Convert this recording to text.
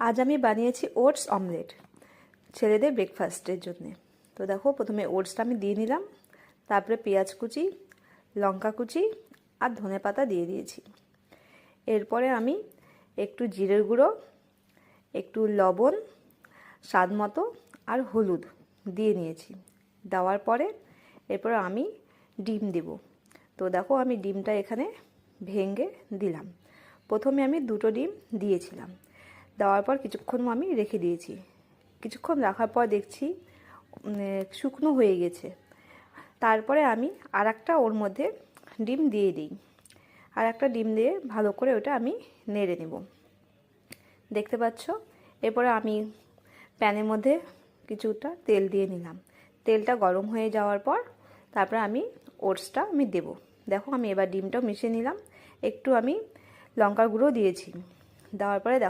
আজ আমি বানিয়েছি ওটস অমলেট ছেলেদের ব্রেকফাস্টের জন্য। তো দেখো, প্রথমে ওটসটা আমি দিয়ে নিলাম, তারপরে পেঁয়াজ কুচি, লঙ্কা কুচি আর ধনেপাতা দিয়ে দিয়েছি। এরপরে আমি একটু জিরের গুঁড়ো, একটু লবণ, স্বাদ মতো আর হলুদ দিয়ে নিয়েছি। দেওয়ার পরে এরপর আমি ডিম দেব। তো দেখো, আমি ডিমটা এখানে ভেঙে দিলাম। প্রথমে আমি 2টো ডিম দিয়েছিলাম, দেওয়ার পর কিছুক্ষণ আমি রেখে দিয়েছি। কিছুক্ষণ রাখার পর দেখছি শুকনো হয়ে গেছে। তারপরে আমি আর একটা ওর মধ্যে ডিম দিয়ে দিই, আর একটা ডিম দিয়ে ভালো করে ওটা আমি নেড়ে নেব। দেখতে পাচ্ছ, এরপরে আমি প্যানের মধ্যে কিছুটা তেল দিয়ে নিলাম। তেলটা গরম হয়ে যাওয়ার পর তারপরে আমি ওটসটা আমি দেব। দেখো, আমি এবার ডিমটাও মিশিয়ে নিলাম, একটু আমি লঙ্কার গুঁড়ো দিয়েছি। দেওয়ার পরে